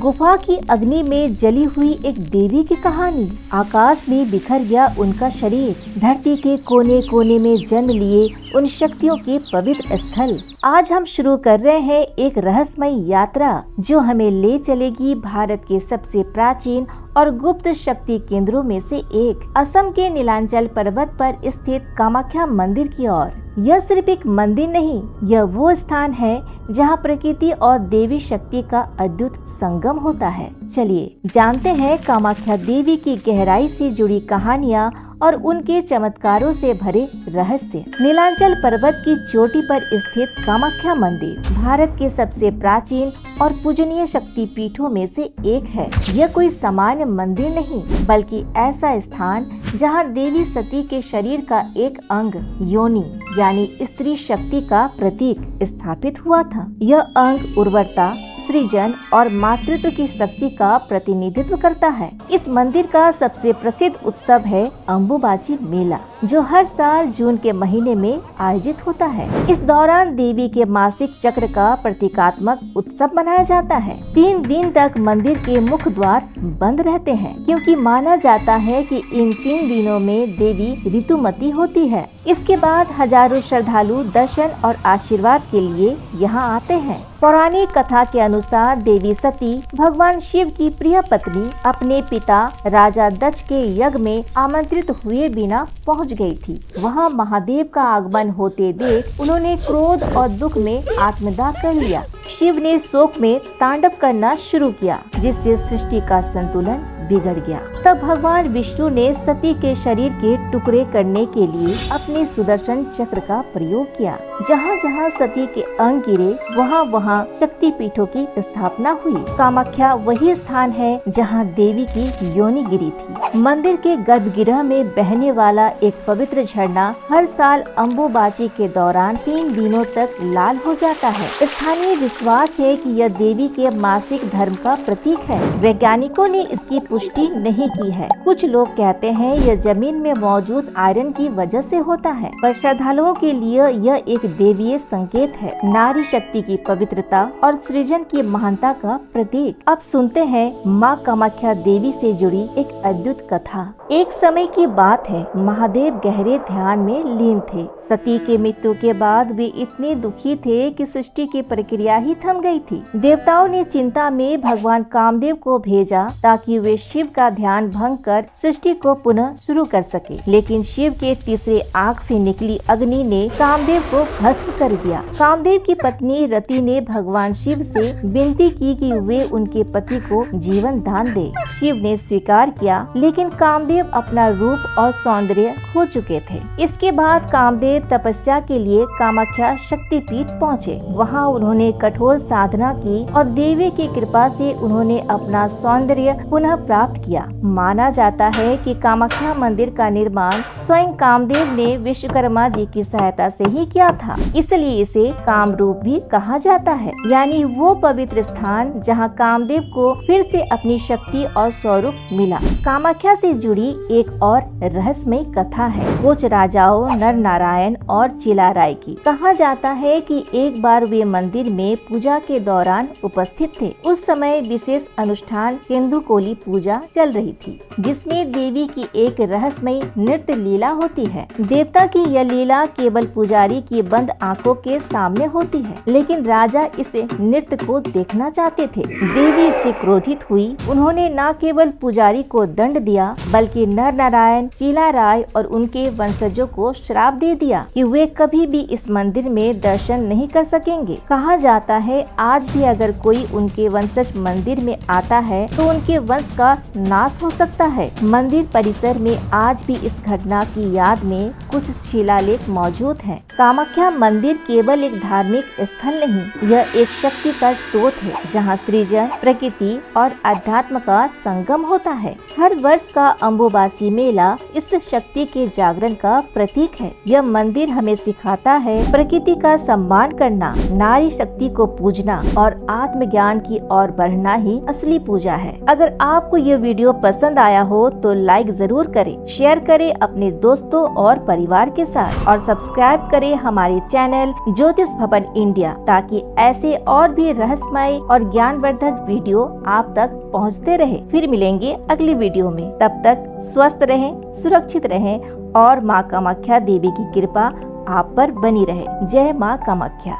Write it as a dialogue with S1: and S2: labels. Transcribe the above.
S1: गुफा की अग्नि में जली हुई एक देवी की कहानी। आकाश में बिखर गया उनका शरीर, धरती के कोने कोने में जन्म लिए उन शक्तियों के पवित्र स्थल। आज हम शुरू कर रहे हैं एक रहस्यमय यात्रा जो हमें ले चलेगी भारत के सबसे प्राचीन और गुप्त शक्ति केंद्रों में से एक, असम के नीलांचल पर्वत पर स्थित कामाख्या मंदिर की ओर। यह सिर्फ एक मंदिर नहीं, यह वो स्थान है जहां प्रकृति और देवी शक्ति का अद्भुत संगम होता है। चलिए जानते हैं कामाख्या देवी की गहराई से जुड़ी कहानियां और उनके चमत्कारों से भरे रहस्य। नीलांचल पर्वत की चोटी पर स्थित कामाख्या मंदिर भारत के सबसे प्राचीन और पूजनीय शक्ति पीठों में से एक है। यह कोई सामान्य मंदिर नहीं, बल्कि ऐसा स्थान जहां देवी सती के शरीर का एक अंग योनि यानी स्त्री शक्ति का प्रतीक स्थापित हुआ था। यह अंग उर्वरता, सृजन और मातृत्व की शक्ति का प्रतिनिधित्व करता है। इस मंदिर का सबसे प्रसिद्ध उत्सव है अम्बुबाची मेला, जो हर साल जून के महीने में आयोजित होता है। इस दौरान देवी के मासिक चक्र का प्रतीकात्मक उत्सव मनाया जाता है। 3 दिन तक मंदिर के मुख्य द्वार बंद रहते हैं, क्योंकि माना जाता है कि इन 3 दिनों में देवी ऋतुमती होती है। इसके बाद हजारों श्रद्धालु दर्शन और आशीर्वाद के लिए यहाँ आते हैं। पौराणिक कथा के अनुसार देवी सती भगवान शिव की प्रिय पत्नी अपने पिता राजा दक्ष के यज्ञ में आमंत्रित हुए बिना पहुंच गई थी। वहां महादेव का आगमन होते देख उन्होंने क्रोध और दुख में आत्मदाह कर लिया। शिव ने शोक में तांडव करना शुरू किया, जिससे सृष्टि का संतुलन बिगड़ गया। तब भगवान विष्णु ने सती के शरीर के टुकड़े करने के लिए अपने सुदर्शन चक्र का प्रयोग किया। जहाँ जहाँ सती के अंग गिरे, वहाँ वहाँ शक्ति पीठों की स्थापना हुई। कामाख्या वही स्थान है जहाँ देवी की योनि गिरी थी। मंदिर के गर्भगृह में बहने वाला एक पवित्र झरना हर साल अम्बुबाची के दौरान 3 दिनों तक लाल हो जाता है। स्थानीय विश्वास है कि यह देवी के मासिक धर्म का प्रतीक है। वैज्ञानिकों ने इसकी पुष्टि नहीं की है। कुछ लोग कहते हैं यह जमीन में मौजूद आयरन की वजह से होता है, पर श्रद्धालुओं के लिए यह एक देवीय संकेत है, नारी शक्ति की पवित्रता और सृजन की महानता का प्रतीक। अब सुनते हैं माँ कामाख्या देवी से जुड़ी एक अद्भुत कथा। एक समय की बात है, महादेव गहरे ध्यान में लीन थे। सती के मृत्यु के बाद वे इतने दुखी थे कि सृष्टि की प्रक्रिया ही थम गई थी। देवताओं ने चिंता में भगवान कामदेव को भेजा ताकि वे शिव का ध्यान भंग कर सृष्टि को पुनः शुरू कर सके। लेकिन शिव के तीसरे आंख से निकली अग्नि ने कामदेव को भस्म कर दिया। कामदेव की पत्नी रति ने भगवान शिव से विनती की कि वे उनके पति को जीवन दान दे। शिव ने स्वीकार किया, लेकिन कामदेव अपना रूप और सौंदर्य खो चुके थे। इसके बाद कामदेव तपस्या के लिए कामाख्या शक्तिपीठ पहुँचे। वहाँ उन्होंने कठोर साधना की और देवी की कृपा से उन्होंने अपना सौंदर्य पुनः प्राप्त किया। माना जाता है कि कामाख्या मंदिर का निर्माण स्वयं कामदेव ने विश्वकर्मा जी की सहायता से ही किया था, इसलिए इसे कामरूप भी कहा जाता है, यानी वो पवित्र स्थान जहां कामदेव को फिर से अपनी शक्ति और स्वरूप मिला। कामाख्या से जुड़ी एक और रहस्यमय कथा है कुछ राजाओं नर नारायण और चिलाराय की। कहा जाता है कि एक बार वे मंदिर में पूजा के दौरान उपस्थित थे। उस समय विशेष अनुष्ठान केंदुकोली पूजा चल रही थी, जिसमें देवी की एक रहस्यमय नृत्य लीला होती है। देवता की यह लीला केवल पुजारी की बंद आंखों के सामने होती है, लेकिन राजा इस नृत्य को देखना चाहते थे। देवी इससे क्रोधित हुई। उन्होंने न केवल पुजारी को दंड दिया, बल्कि नर नारायण, चिलाराय और उनके वंशजों को श्राप दे दिया कि वे कभी भी इस मंदिर में दर्शन नहीं कर सकेंगे। कहा जाता है आज भी अगर कोई उनके वंशज मंदिर में आता है तो उनके वंश का नाश हो सकता है। मंदिर परिसर में आज भी इस घटना की याद में कुछ शिलालेख मौजूद हैं। कामाख्या मंदिर केवल एक धार्मिक स्थल नहीं, यह एक शक्ति का स्रोत है, जहां सृजन, प्रकृति और अध्यात्म का संगम होता है। हर वर्ष का अम्बुबाची मेला इस शक्ति के जागरण का प्रतीक है। यह मंदिर हमें सिखाता है प्रकृति का सम्मान करना, नारी शक्ति को पूजना और आत्मज्ञान की ओर बढ़ना ही असली पूजा है। अगर आपको ये वीडियो पसंद आया हो तो लाइक जरूर करें, शेयर करें अपने दोस्तों और परिवार के साथ और सब्सक्राइब करें हमारे चैनल ज्योतिष भवन इंडिया, ताकि ऐसे और भी रहस्यमय और ज्ञानवर्धक वीडियो आप तक पहुंचते रहे। फिर मिलेंगे अगली वीडियो में, तब तक स्वस्थ रहें, सुरक्षित रहें और माँ कामाख्या देवी की कृपा आप पर बनी रहे। जय माँ कामाख्या।